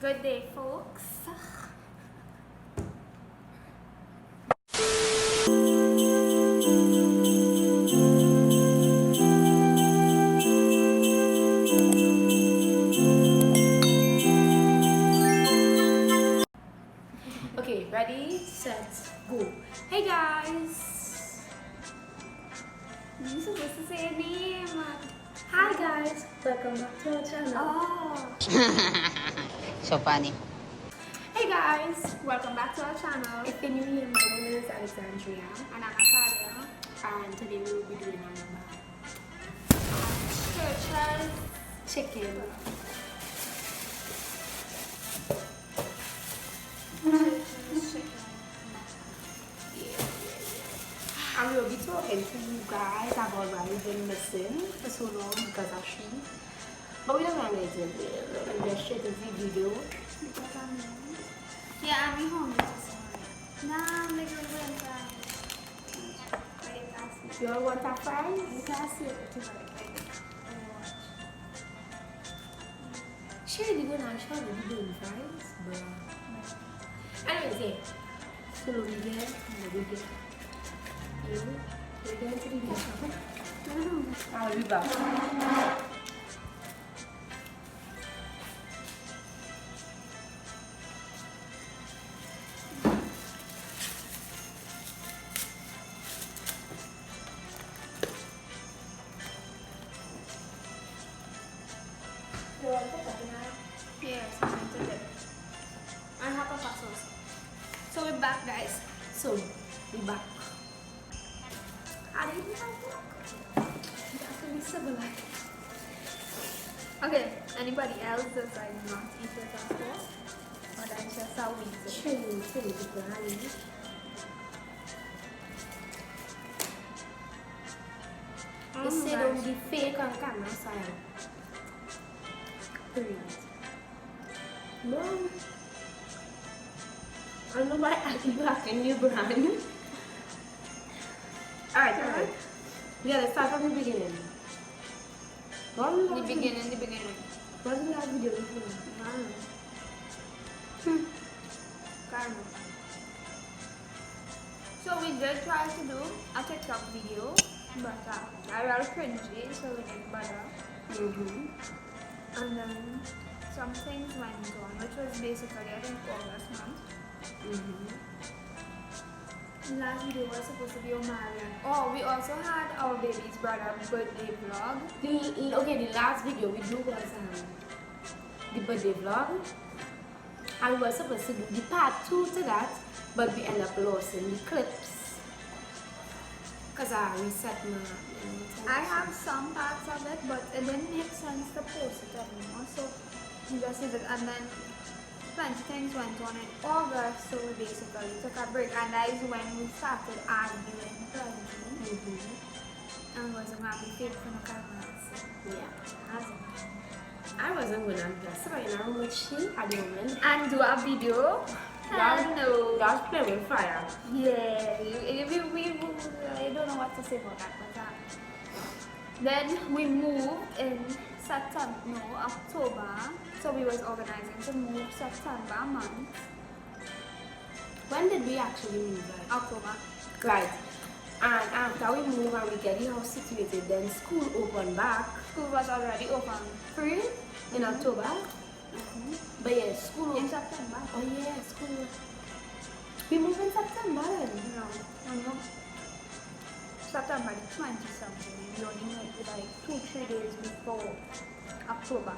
Good day, folks. Okay, ready, set, go. Hey guys. You're supposed to say a name. Hi guys, welcome back to our channel. Oh. So funny. Hey guys, welcome back to our channel. If you're new here, my name is Alexandria, And I'm Natalia. and today we will be doing a mukbang. Churches. Chicken. And we'll be talking to you guys about why we've been missing for so long because of she. But we don't want to get into it. We're going to get straight into the video. Because I'm young. Yeah, I'm hungry this morning. Nah, I'm making real fries. Wait, that's it. You all want our fries? You can see it too, like, She really going to show the video in fries, but... Anyways, yeah. So we get, we're going to the video. I'll be back. Yes, I'm into it. And half of sauce. So we're back, guys. So, we back. How do you do that? You have to be civilized. Okay, anybody else does like not eat with us sauce? Or that's just how we do it? Chili biryani. They say don't be fake on camera, side. Please. No. I don't know why I keep hacking your brand. Alright. We gotta start from the beginning. What was The beginning. What was the last video we filmed? Caramel. So we did try to do a TikTok video, but I was cringy, so we did better. And then some things went on, which was basically I think August month. The last video was supposed to be Omarion. Oh, we also had our baby's brother birthday vlog. The last video we do was the birthday vlog. And we were supposed to do the part 2 to that, but we ended up losing the clips. Because I reset my... I have some parts of it, but it didn't make sense to post it anymore. So we just did it, and then plenty things went on in August, so we basically took a break, and that is when we started arguing plenty. And wasn't happy fit for no cameras. Yeah. I wasn't going to just right now with she at the moment. And do a video. No. Y'all play with fire. Yeah, I don't know what to say about that, but then we moved in October, so we was organizing to move September month. When did we actually move? Right? October. Right. And after we move and we get the house situated, then school opened back. School was already open. Free in October. But yeah, school In September. Oh yeah, school. We moved in September then. No. September the 20 something. We only moved like 2-3 days before October.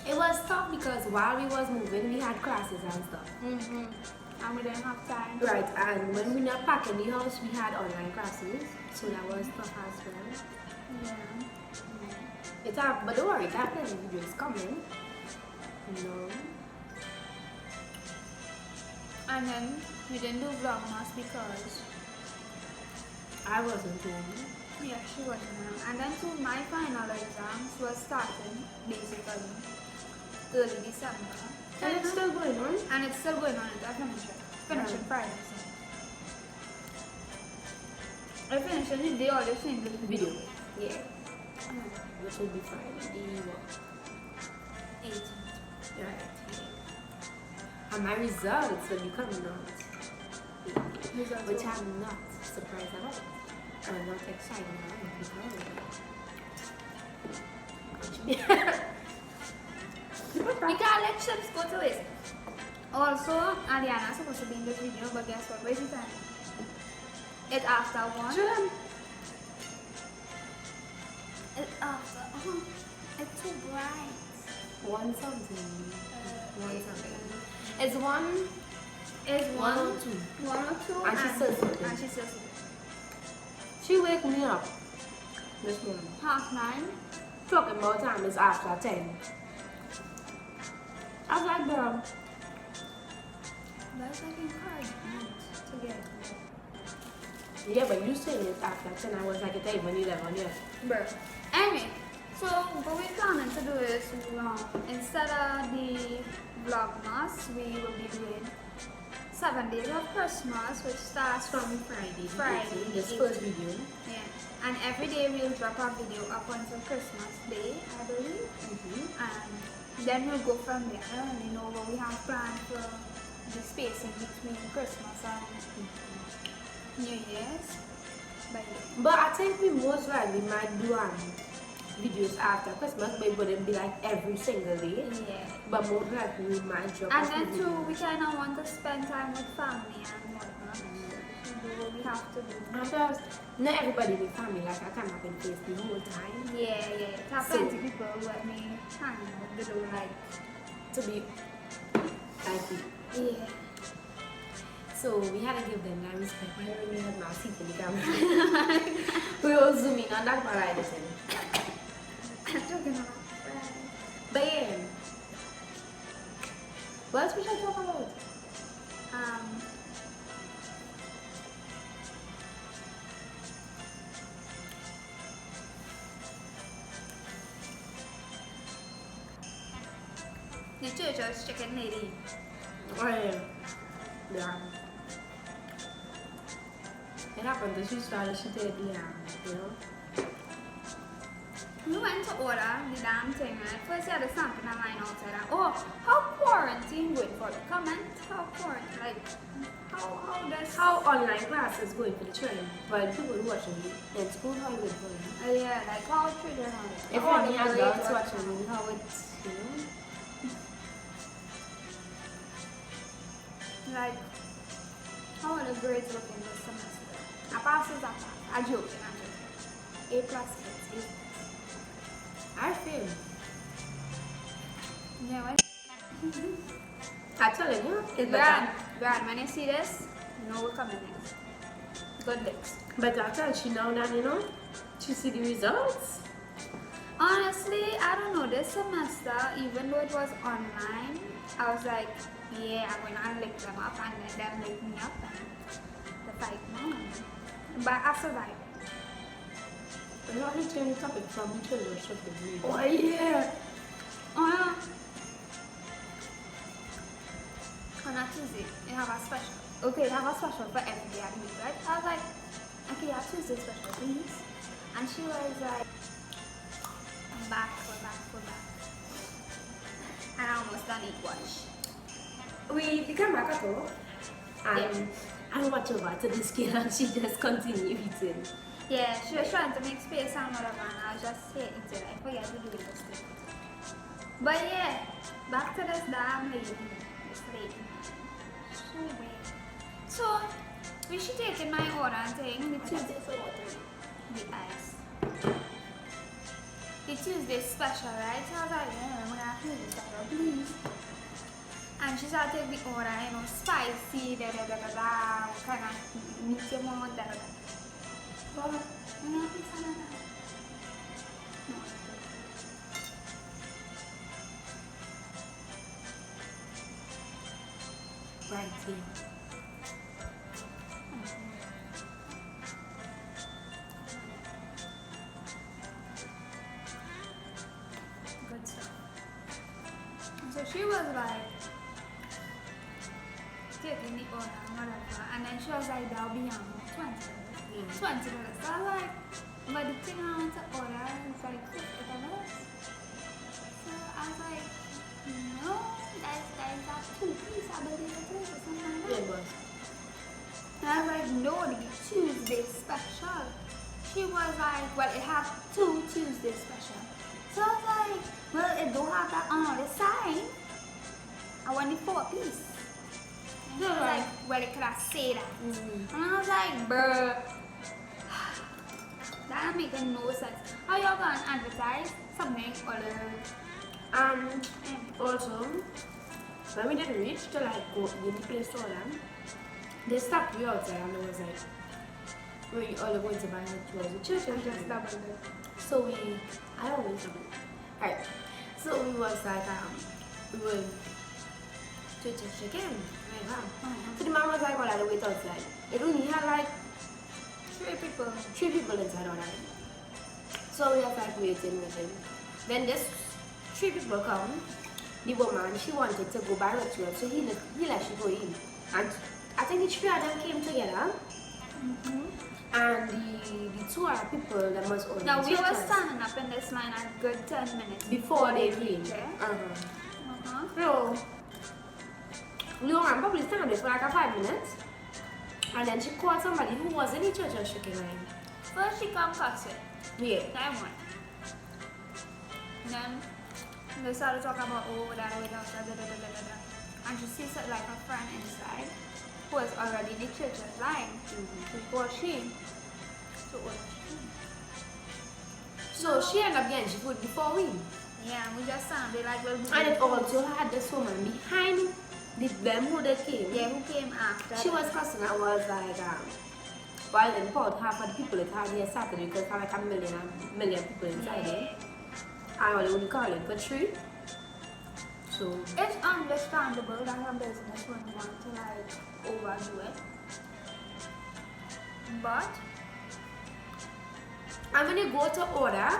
It was tough because while we was moving, we had classes and stuff. And we didn't have time. Right, and when we not packing the house, we had online classes, so that was tough as well. Yeah. But don't worry, that plenty videos coming. No. And then we didn't do vlogmas because I wasn't home. yeah, she wasn't around. And then so my final exams was starting basically early December. And it's still going on. And it's still going on until I finish it. Finishing Friday. So. I finished the day all the same Video. Yeah. Which will be fine. And my results will be coming out. Results Which what? I'm not surprised about. I'm not excited about it because We can't let chips go to waste. Also, Ariana's supposed to be in this video, but guess what? Where's the time? It's after 1. Sure. It's after. It's too bright. One something. One something. It's 1. It's 1. 1 or 2. 1 or 2. And she's still sleeping. And she's still sleeping. She wake me up this morning. 9:30. Talking about time is after 10. I was like, bro. That's like encouragement to get. Yeah, but you saying it's after 10. I was like, it's even 11 yet. Bro. Anyway, so what we're planning to do is instead of the vlogmas, we will be doing 7 days of Christmas, which starts from Friday. This first video. Yeah. And every day we'll drop a video up until Christmas Day, I believe. And then we'll go from there. I don't really know what we have planned for the spacing between Christmas and New Year's. But yeah. But I think we most likely might do videos after Christmas, but it wouldn't be like every single day. Yeah. But most likely we might drop And a then few too, videos. we kind of want to spend time with family and whatnot. Do what we have to do. And plus, not everybody in the family, like I come up in face the whole time. Yeah. There are So- plenty people who let me hang out. They don't like. To be like it. Yeah. So we had to give them that respect. I really had my seat in the camera. We all zoom in on that part I listen. I'm joking about. But yeah. What else we should talk about? The church's chicken lady. Oh yeah. Yeah. It happened that she started, she did, yeah, you know. We went to order the damn thing, right? First, you had to stand in a line outside. Oh, how quarantine good for you? Comment. How quarantine? Like, how does. How online classes going for the children? But people who watching you in school, how good for you? Yeah, like how children are. If how any the grades adults are. watching you, how it's, you know. Like, how are the grades looking this semester? I pass is I pass. I joke. A plus kids. I feel. Yeah, what? I'm telling you, it's Brad, better. when you see this, you know we're coming next. Good licks. But I tell she now that, you know, she see the results. Honestly, I don't know. This semester, even though it was online, I was like, yeah, I'm gonna lick them up and let them lick me up and the fight more. But I survived. We're not going to change the topic from children shopping. Oh yeah. On a Tuesday, you have a special. Okay, you have a special for every day of the week, right? I was like, okay, you have Tuesday special, please. And she was like, I'm back, we're back. And I almost done eat lunch. We became back at all. And Yeah. I watch over to the scale and she just continued eating. Yeah, she was trying to make space and whatever, and I was just saying it, I forget to do this thing. But yeah, back to this damn lady. This lady. So weird. So, we should take in my order and thing, the Tuesday, the ice. The Tuesday special, right? So I was like, yeah, I'm gonna have Tuesday special, please. And she started to take the order, you know, spicy, kind of meat you want, But, you know, it's another. No. Right here. Good stuff. And so she was like taking the order and whatever, and then she was like, that'll be $20. $20. So I was like, but the thing I want to order is like $50. So I was like, no, that's a 2-piece, I no, the Tuesday special. She was like, well, it had 2 Tuesday special. So I was like, well, it don't have that on the sign. I want the 4-piece. And she was like, well, it could have said that. And I was like, bruh, that don't make no sense. How y'all gonna advertise something other? Also, when we didn't reach to like go in the place to order, they stopped me outside and I was like, we all going to buy it towards the church and Just double it. so I always double. Alright, so we was like, we were to check in. Like, wow. So the man was like, well, I had to wait outside. It only had like 3 people. 3 people inside already. So we was like waiting. Then this 3 people come. The woman, she wanted to go by ritual, so he let she go in. And I think the 3 of them came together. And the 2 other people that must order. Now we were standing up in this line a good 10 minutes before they came. Okay. So we were probably standing there for like 5 minutes. And then she called somebody who was in the church and shaking line. First she come cussing. Yeah. That one. Then they started talking about that way down, and she sees it like a friend inside who was already in the church line before she to order. So she ended up getting she food before we. Yeah, we just sounded like little. And it also had this woman behind them who they came. Yeah, who came after. She was cussing and was like, well, then about half of the people that had here Saturday because there like a million people inside there. I only call it for 3. So it's understandable that her business wouldn't want to like overdo it. But and when you go to order,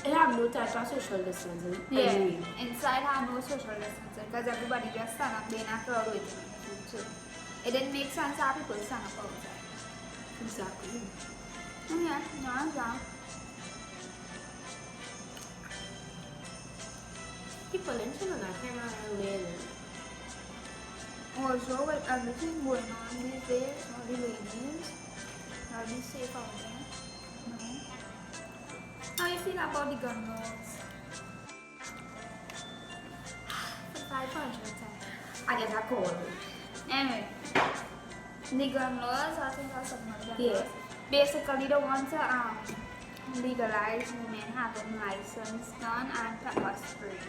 you have no type of social distancing. Anyway. Inside had no social distancing because everybody just stand up there in a crowd waiting for food too. It didn't make sense how people stand up outside. Exactly. Yeah, no, I'm down. People in China came around Also, with everything going on these days, all the ladies, are they safe out there? No. How you feel about the gun laws? For 500 times. I get a call. Anyway, the gun laws, I think that's something like that. Yeah. Basically, they want to legalize women having licensed gun and pepper spray.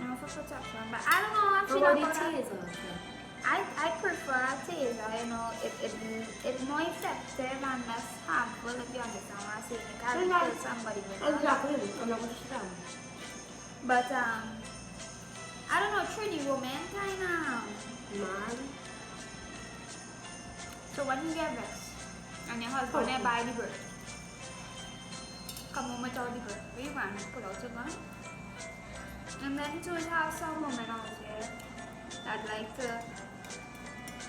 You know, for protection. But I don't know, I feel What about about that. taser? I prefer a taser, you know, it's more effective and less harmful if you understand what I'm saying. You can't kill somebody with that. Exactly. I'm not going to sit down. But I don't know, Trini woman kinda. Man. So when you get vexed and your husband they buy the bird, come home without the bird, where you going to pull out your gun? And then so we have some women out there that like to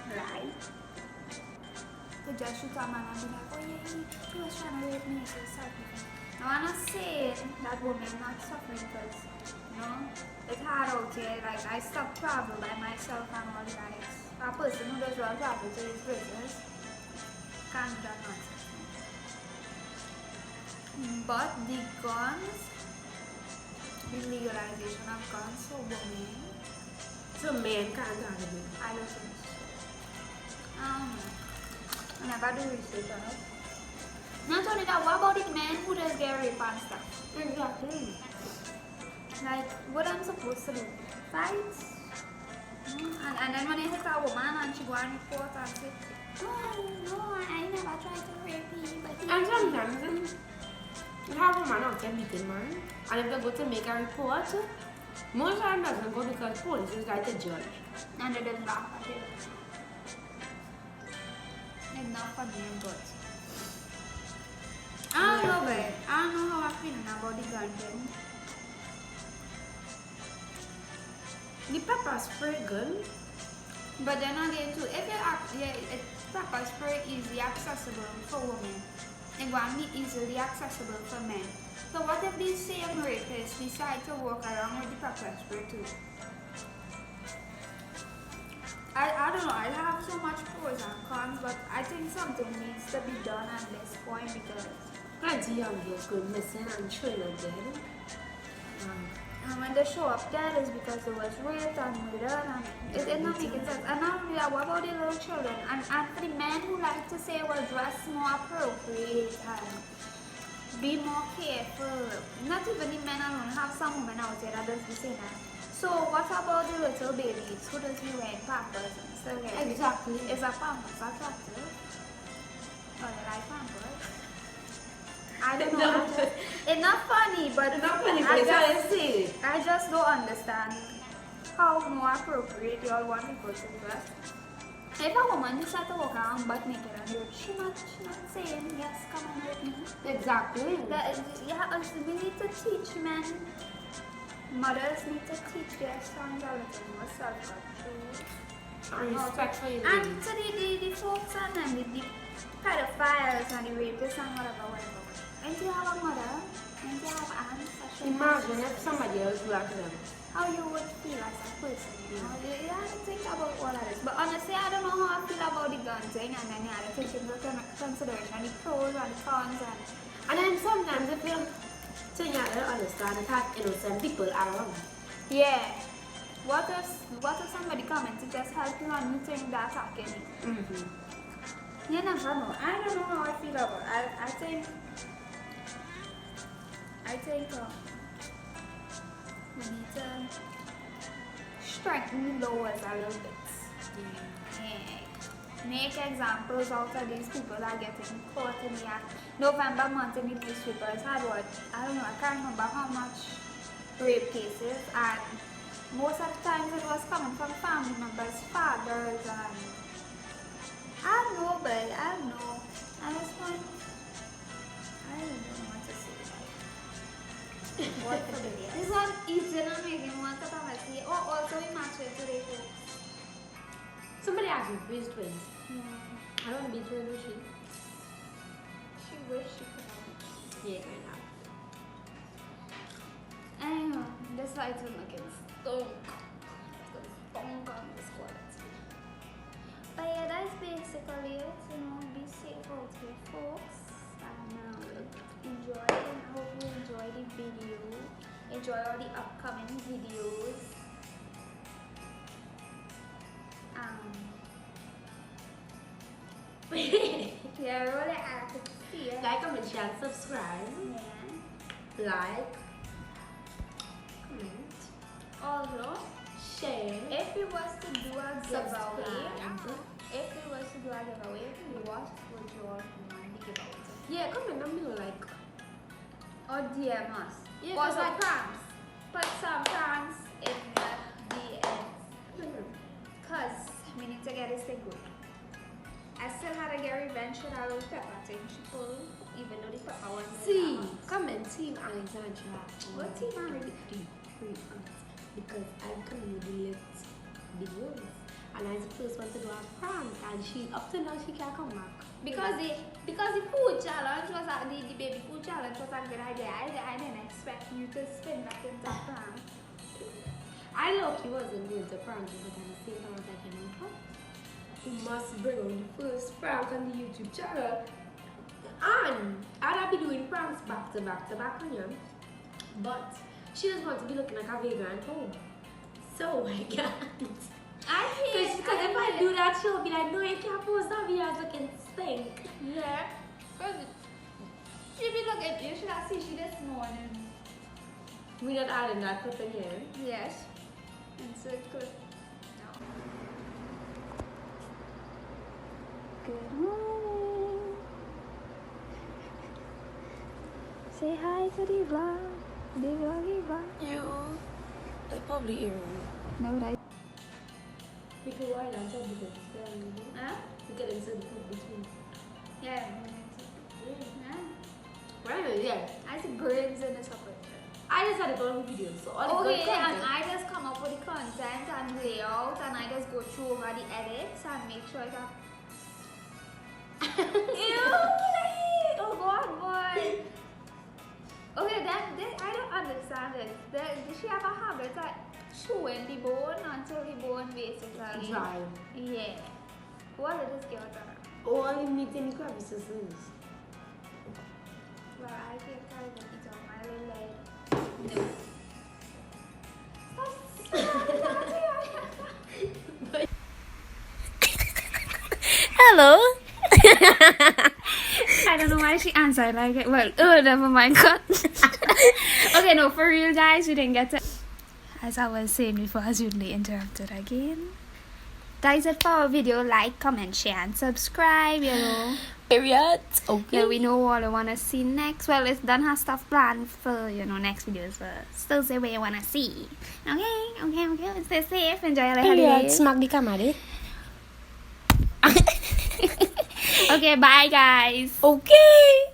lie. To just shoot a man and be like, oh yeah, he was trying to rape me, so self-defense. Now I'm not saying that women not suffering because, you know, it's hard out here. Like I stopped travel by myself and all that. A person who does well travel to his business can't do that nonsense. But the guns, the legalization of guns for women, So men can't have it. I don't think so. I never do research on it. Not only that, what about the men who just get raped and stuff? Exactly. Like, what I'm supposed to do? Fight? And then when I hit a woman and she go and report and say, no, I never tried to rape you, but he And sometimes you have a man out there beating man, and if they go to make a report, most time doesn't go because police is like the judge. and they just laugh at it. It's not funny and good. I don't know, babe. I don't know how I'm feeling about the gun thing. The pepper spray gun. But then again too, if pepper spray is easily accessible for women, it won't be easily accessible for men. So what if these same rapists decide to walk around with the pepper spray too? I don't know, I have so much pros and cons, but I think something needs to be done at this point because Plenty young girls going missing and children dead. and when they show up dead is because they was raped and murdered and it's not making sense. And not only that, what about the little children? And for the men who like to say, well, dress more appropriate and be more careful. Not even the men alone, have some women out there that does the same that. So what about the little babies who does be wearing pampers and stuff like that? Exactly. Is a pampers attractive? Or they like pampers? I don't know. It's not funny, but I just don't understand how more appropriate y'all want people to dress. If a woman decides to walk around butt naked and do it, she not saying yes, come and with me. Exactly. We need to teach men. Mothers need to teach their sons a little more self-control. And respect for your And babies. so the folks and them, the pedophiles and the rapists and whatever. And you have a mother, and you have aunts. Imagine if somebody else do that to them. How you would feel as a person, you know? You have to think about all of this. But honestly, I don't know how I feel about the gun thing, and then you have to take into consideration the pros and the cons. And then sometimes if you think you don't understand that innocent people around. Yeah. What if somebody comments to just help you and you think they're attacking you? You never know. I don't know how I feel about it. I think we need to strengthen the laws a little bit. Yeah. Make examples out of these people that are getting caught in the act. November month in the newspapers had what? I don't know, I can't remember how much rape cases, and most of the times it was coming from family members, fathers, and I don't know, but I don't know. At this point, I don't know what to say. What for the day? This one easy and making one to come and see. Oh, also we match it today, folks. Somebody asked me if we're twins. I don't want to be twins with she. She wish she could have. Yeah, I know. Anyway, this light is looking stunk. Stunk on this quality. But yeah, that's basically it. You know, be safe out here, folks. And enjoy. And I hope you enjoy the video. Enjoy all the upcoming videos. Yeah, really happy to see it. Like, comment, share, and subscribe. Yeah. Like, comment, Also, share. if we was to do a giveaway, Subscribe. what would you all want the giveaway to? Yeah, comment down below, like, Or DM us. Yeah, Or cause some pranks. Put some pranks in the DMs. Cause we need to get this thing good. I still had to get revenge for that little pepper thing she pulled, even though the pepper wasn't see, that much. comment Team Alexandra. What Team Alexandra? Because I'm coming with the lit videos. And I'm the first one to do a prank, and she, up to now, she can't come back. Because the food challenge was the baby food challenge was a good idea. I didn't expect you to spin that into a prank. I know he wasn't going to prank you, but at the same time, I was like, you know what? We must bring on the first prank on the YouTube channel. And I'd be doing pranks back to back on you. But she doesn't want to be looking like a vagrant home. So I can't. Because if I do that, she'll be like, no, you can't post that video looking stink. Yeah. Because she be looking, you should have seen she this morning. We're not adding that clip in here. Yes. It's a good. No. Good morning. Say hi to the vlog. The vloggy vlog. You. They probably hear me. No, right? People who are not because it's there, you know? Huh? You get into the food between. Yeah. Right, yeah. I see birds in the chocolate. I just had it on video, so all the Okay, good and content. I just come up with the content and layout, and I just go through over the edits and make sure it's Ew! Oh God, boy! Okay, I don't understand it. She have a habit of chewing the bone until the bone basically Dry. Yeah. What did this give her? All meat in the crevices is. Well, I think I will eat on my little leg. No. Hello. I don't know why she answered like it. Well, never mind. Cut. Okay, no, for real, guys, we didn't get to. As I was saying before, I was rudely interrupted again. That is it for our video. Like, comment, share, and subscribe. You know. Period. Okay. Yeah, we know what I want to see next. Well, it's done has stuff planned for next videos. But still say what you want to see. Okay. Stay safe. Enjoy your holiday. Smack the camera. Okay, bye, guys. Okay.